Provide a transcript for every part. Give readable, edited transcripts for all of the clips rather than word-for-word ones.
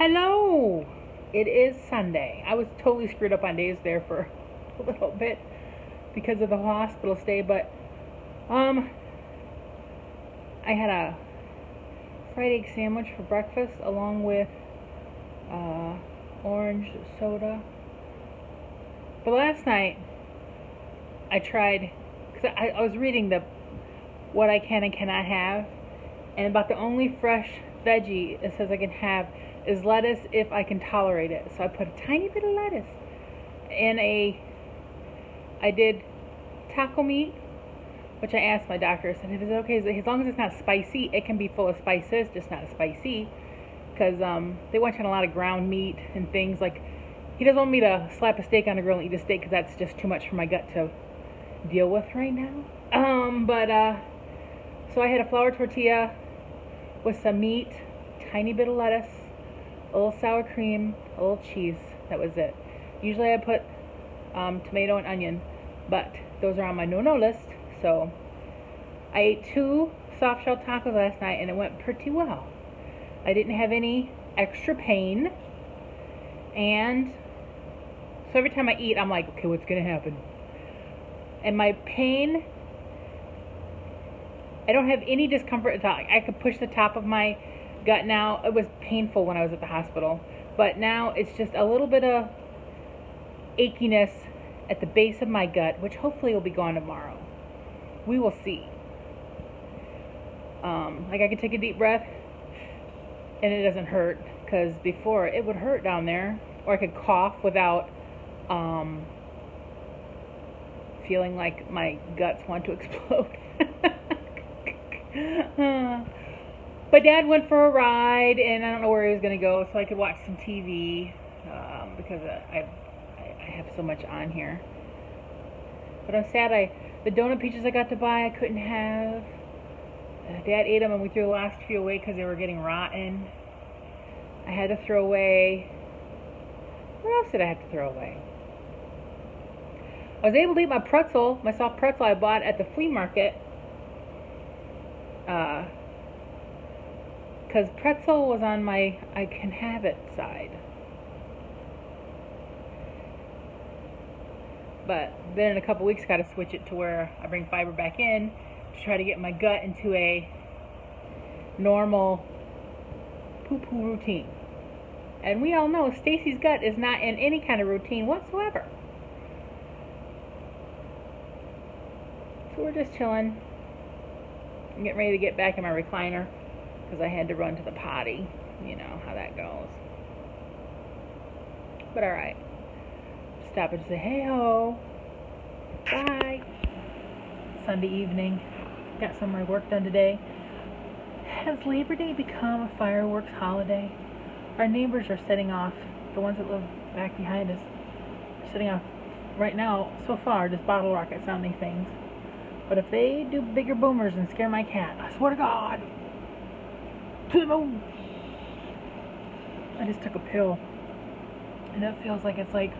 Hello! It is Sunday. I was totally screwed up on days there for a little bit because of the hospital stay, but I had a fried egg sandwich for breakfast along with orange soda. But last night I tried, because I was reading what I can and cannot have, and about the only fresh veggie it says I can have is lettuce if I can tolerate it. So I put a tiny bit of lettuce in I did taco meat, which I asked my doctor, I said, if it's okay, as long as it's not spicy. It can be full of spices, just not spicy, because they want you on a lot of ground meat and things. Like, he doesn't want me to slap a steak on the grill and eat a steak, because that's just too much for my gut to deal with right now. So I had a flour tortilla with some meat, tiny bit of lettuce, a little sour cream, a little cheese. That was it. Usually I put tomato and onion, but those are on my no-no list. So I ate 2 soft shell tacos last night, and it went pretty well. I didn't have any extra pain, and so every time I eat, I'm like, okay, what's gonna happen? And my pain, I don't have any discomfort at all. I could push the top of my gut now. It was painful when I was at the hospital, but now it's just a little bit of achiness at the base of my gut, which hopefully will be gone tomorrow. We will see. Like, I can take a deep breath and it doesn't hurt, because before it would hurt down there, or I could cough without feeling like my guts want to explode. But Dad went for a ride, and I don't know where he was going to go, so I could watch some TV, because I have so much on here. But I'm sad the donut peaches I got to buy I couldn't have. Dad ate them, and we threw the last few away because they were getting rotten. I had to throw away. What else did I have to throw away? I was able to eat my soft pretzel I bought at the flea market. Because pretzel was on my I can have it side. But then in a couple weeks, got to switch it to where I bring fiber back in to try to get my gut into a normal poo-poo routine. And we all know Stacy's gut is not in any kind of routine whatsoever. So we're just chilling. I'm getting ready to get back in my recliner because I had to run to the potty. You know how that goes. But alright. Stop and say, hey ho. Bye. Sunday evening. Got some of my work done today. Has Labor Day become a fireworks holiday? Our neighbors are setting off, the ones that live back behind us, are setting off right now, so far, just bottle rocket sounding things. But if they do bigger boomers and scare my cat, I swear to God, to the moon. I just took a pill, and it feels like it's like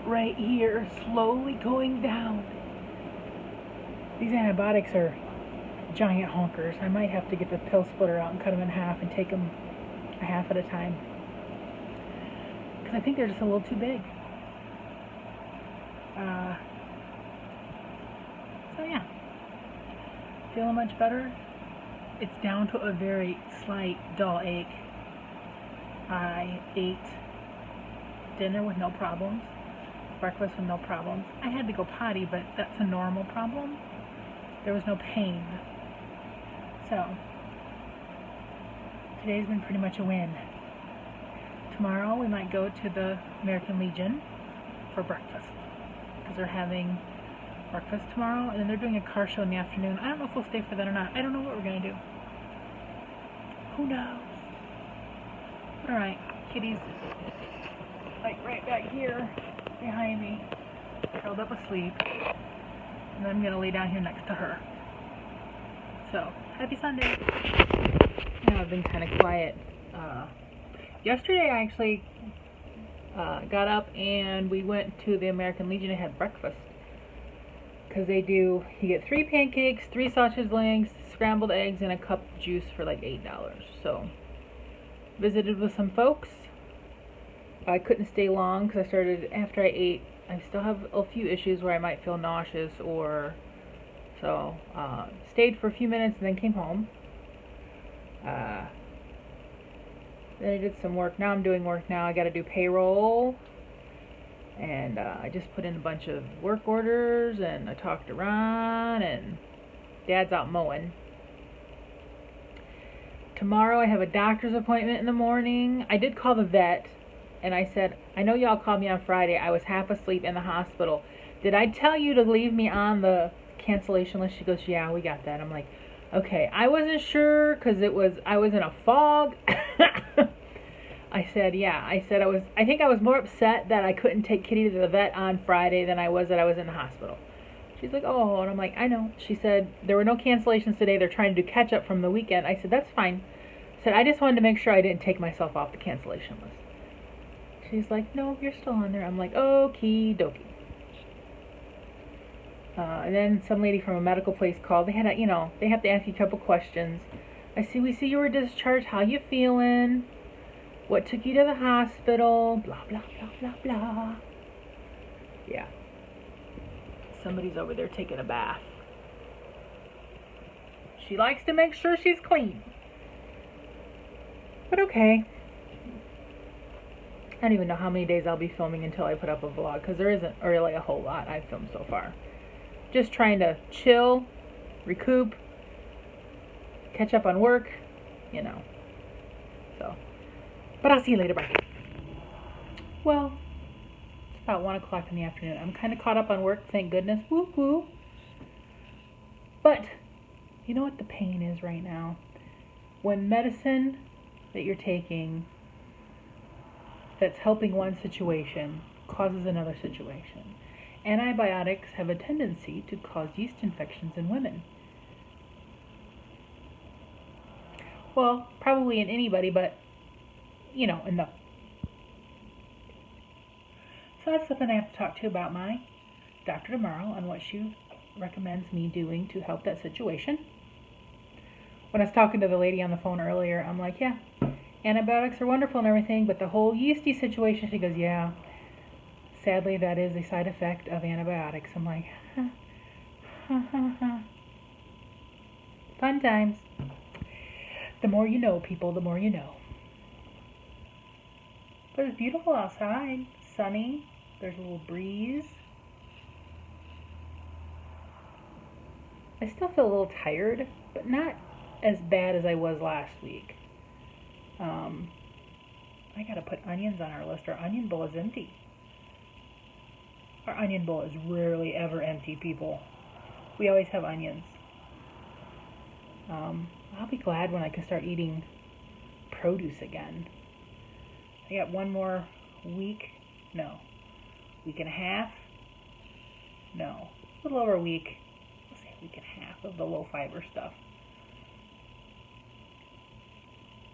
right here, slowly going down. These antibiotics are giant honkers. I might have to get the pill splitter out and cut them in half and take them a half at a time, because I think they're just a little too big. So yeah, feeling much better. It's down to a very slight dull ache. I ate dinner with no problems, breakfast with no problems. I had to go potty, but that's a normal problem. There was no pain. So today's been pretty much a win. Tomorrow we might go to the American Legion for breakfast, because they're having breakfast tomorrow, and then they're doing a car show in the afternoon. I don't know if we'll stay for that or not. I don't know what we're going to do. Who knows? Alright, kitty's like right back here behind me, curled up asleep, and I'm going to lay down here next to her. So, happy Sunday. I've been kind of quiet. Yesterday I actually got up and we went to the American Legion and had breakfast. Because you get 3 pancakes, 3 sausage links, scrambled eggs, and a cup of juice for like $8. So, visited with some folks, I couldn't stay long because I started after I ate. I still have a few issues where I might feel nauseous or so. Stayed for a few minutes and then came home. Then I did some work. Now I'm doing work now. I got to do payroll. And I just put in a bunch of work orders, and I talked to Ron, and Dad's out mowing. Tomorrow I have a doctor's appointment in the morning. I did call the vet, and I said, I know y'all called me on Friday. I was half asleep in the hospital. Did I tell you to leave me on the cancellation list? She goes, yeah, we got that. I'm like, okay. I wasn't sure because I was in a fog. I said, yeah. I think I was more upset that I couldn't take Kitty to the vet on Friday than I was that I was in the hospital. She's like, oh, and I'm like, I know. She said, there were no cancellations today. They're trying to do catch up from the weekend. I said, that's fine. I said, I just wanted to make sure I didn't take myself off the cancellation list. She's like, no, you're still on there. I'm like, okie dokie. And then some lady from a medical place called. They had they have to ask you a couple questions. We see you were discharged. How you feeling? What took you to the hospital? Blah, blah, blah, blah, blah. Yeah. Somebody's over there taking a bath. She likes to make sure she's clean. But okay. I don't even know how many days I'll be filming until I put up a vlog, because there isn't really a whole lot I've filmed so far. Just trying to chill, recoup, catch up on work, So, but I'll see you later. Bye. Well, it's about 1 o'clock in the afternoon. I'm kind of caught up on work, thank goodness. Woo woo. But you know what the pain is right now? When medicine that you're taking that's helping one situation causes another situation. Antibiotics have a tendency to cause yeast infections in women. Well, probably in anybody, but enough. So that's something I have to talk to about my doctor tomorrow on what she recommends me doing to help that situation. When I was talking to the lady on the phone earlier, I'm like, yeah, antibiotics are wonderful and everything, but the whole yeasty situation, she goes, yeah, sadly that is a side effect of antibiotics. I'm like, Fun times. The more you know, people, the more you know. But it's beautiful outside, sunny, there's a little breeze. I still feel a little tired, but not as bad as I was last week. I gotta put onions on our list. Our onion bowl is empty. Our onion bowl is rarely ever empty, people. We always have onions. I'll be glad when I can start eating produce again. I got one more week and a half. A little over a week. Let's say a week and a half of the low fiber stuff.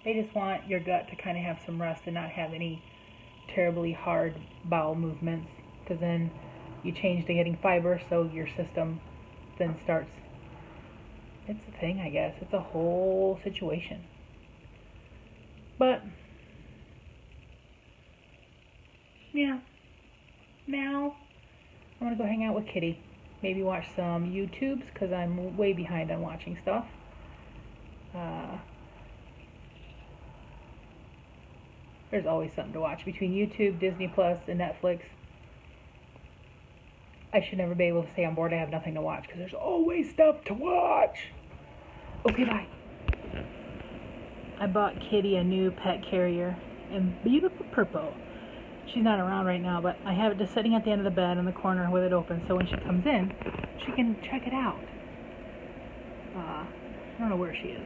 They just want your gut to kind of have some rest and not have any terribly hard bowel movements, because then you change to getting fiber, so your system then starts. It's a thing, I guess. It's a whole situation. But yeah, now I'm gonna go hang out with Kitty. Maybe watch some YouTubes, because I'm way behind on watching stuff. There's always something to watch between YouTube, Disney Plus, and Netflix. I should never be able to say I'm bored, I have nothing to watch, because there's always stuff to watch. Okay, bye. I bought Kitty a new pet carrier in beautiful purple. She's not around right now, but I have it just sitting at the end of the bed in the corner with it open, so when she comes in, she can check it out. I don't know where she is.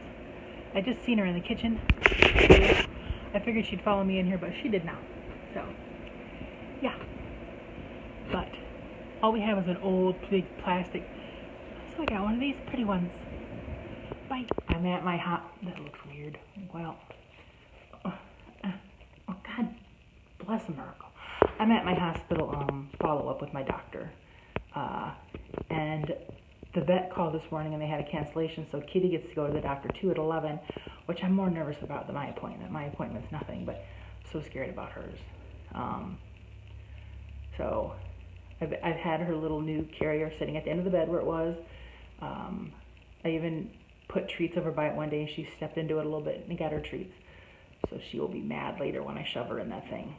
I just seen her in the kitchen. I figured she'd follow me in here, but she did not. So, yeah. But all we have is an old big plastic. So I got one of these pretty ones. Bye. I'm at my that looks weird. Well, oh God bless America. I'm at my hospital follow-up with my doctor. And the vet called this morning and they had a cancellation, so Kitty gets to go to the doctor too at 11, which I'm more nervous about than my appointment. My appointment's nothing, but so scared about hers. So I've had her little new carrier sitting at the end of the bed where it was. I even put treats over by it one day, and she stepped into it a little bit and got her treats. So she will be mad later when I shove her in that thing.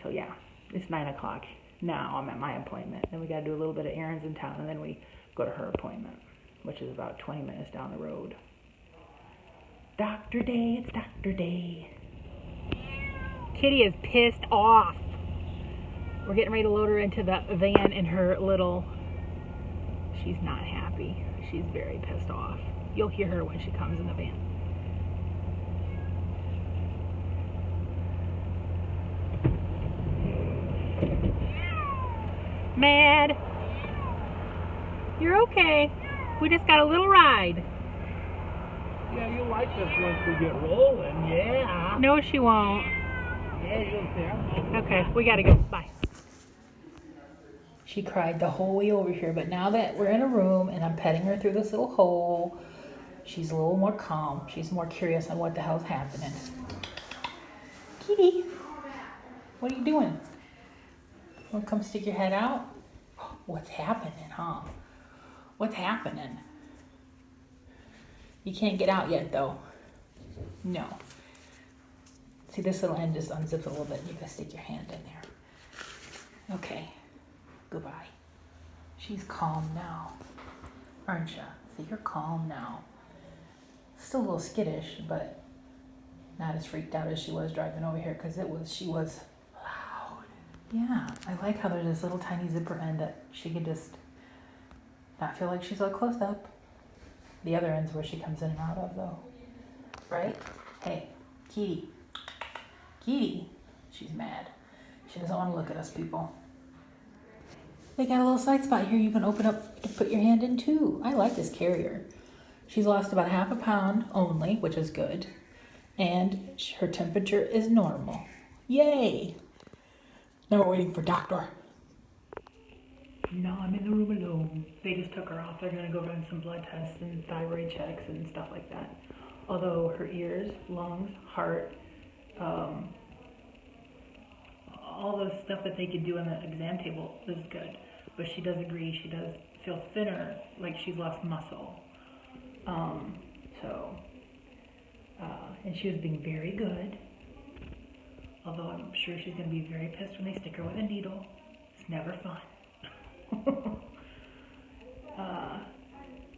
So yeah, it's 9 o'clock. Now I'm at my appointment. Then we got to do a little bit of errands in town, and then we go to her appointment, which is about 20 minutes down the road. Doctor Day, it's Doctor Day. Kitty is pissed off. We're getting ready to load her into the van in her little... She's not happy. She's very pissed off. You'll hear her when she comes in the van. Mad. You're okay. We just got a little ride. Yeah, you'll like this once we get rolling, yeah. No, she won't. Yeah, you'll see. Okay, we gotta go. Bye. She cried the whole way over here, but now that we're in a room and I'm petting her through this little hole, she's a little more calm. She's more curious on what the hell's happening. Kitty, what are you doing? Want to come stick your head out? What's happening, huh? What's happening? You can't get out yet, though. No. See, this little end just unzips a little bit. You can stick your hand in there. Okay. Goodbye. She's calm now, aren't you? See, you're calm now. Still a little skittish, but not as freaked out as she was driving over here, because she was loud. Yeah, I like how there's this little tiny zipper end that she could just not feel like she's all closed up. The other end's where she comes in and out of, though. Right? Hey, Kitty. Kitty. She's mad. She doesn't want to look at us people. They got a little side spot here you can open up to put your hand in too. I like this carrier. She's lost about ½ a pound only, which is good. And her temperature is normal. Yay! Now we're waiting for doctor. No, I'm in the room alone. They just took her off. They're going to go run some blood tests and thyroid checks and stuff like that. Although her ears, lungs, heart, all the stuff that they could do on the exam table is good. But she does agree, she does feel thinner, like she's lost muscle. And she was being very good. Although I'm sure she's going to be very pissed when they stick her with a needle. It's never fun.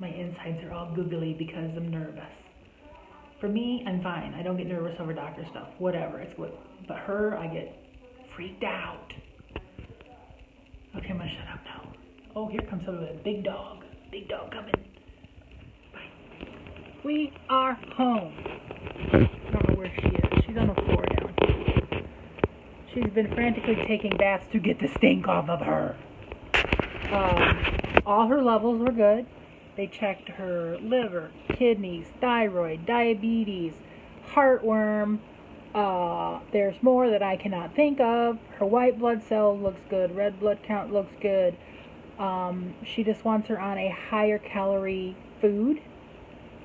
My insides are all googly because I'm nervous. For me, I'm fine. I don't get nervous over doctor stuff. Whatever. It's what. But her, I get freaked out. Okay, I'm gonna shut up now. Oh, here comes somebody with a big dog. Big dog coming. Bye. We are home. I don't know where she is. She's on the floor down here. She's been frantically taking baths to get the stink off of her. All her levels were good. They checked her liver, kidneys, thyroid, diabetes, heartworm. There's more that I cannot think of. Her white blood cell looks good. Red blood count looks good. She just wants her on a higher calorie food,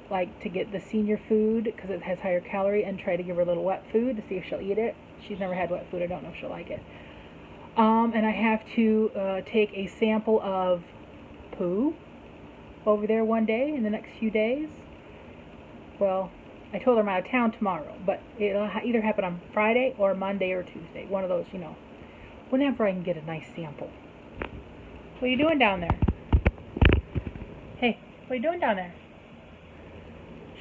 like to get the senior food because it has higher calorie, and try to give her a little wet food to see if she'll eat it. She's never had wet food. I don't know if she'll like it. And I have to take a sample of poo over there one day in the next few days. Well, I told her I'm out of town tomorrow, but it'll either happen on Friday or Monday or Tuesday. One of those, whenever I can get a nice sample. What are you doing down there? Hey, what are you doing down there?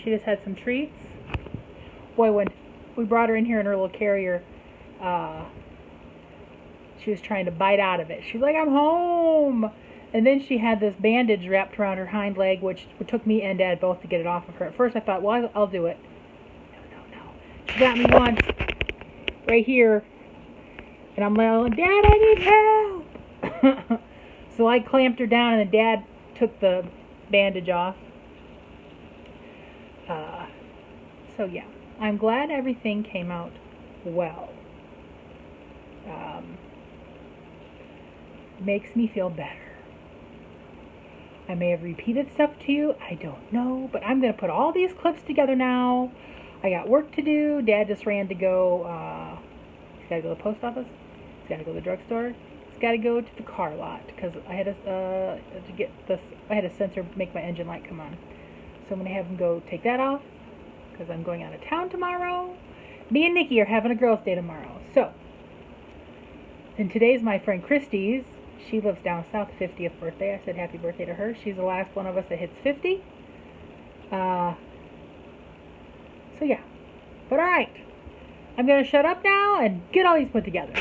She just had some treats. Boy, when we brought her in here in her little carrier, she was trying to bite out of it. She's like, I'm home! And then she had this bandage wrapped around her hind leg, which took me and Dad both to get it off of her. At first I thought, well, I'll do it. No. She got me once, right here, and I'm like, Dad, I need help! So I clamped her down, and then Dad took the bandage off. So yeah, I'm glad everything came out well. Makes me feel better. I may have repeated stuff to you, I don't know, but I'm going to put all these clips together now. I got work to do. Dad just ran to go got to go to the post office. He's got to go to the drugstore. He's got to go to the car lot because I had I had a sensor make my engine light come on. So I'm going to have him go take that off because I'm going out of town tomorrow. Me and Nikki are having a girls' day tomorrow. So, and today's my friend Christy's. She lives down south, 50th birthday. I said happy birthday to her. She's the last one of us that hits 50. So yeah. But alright. I'm going to shut up now and get all these put together.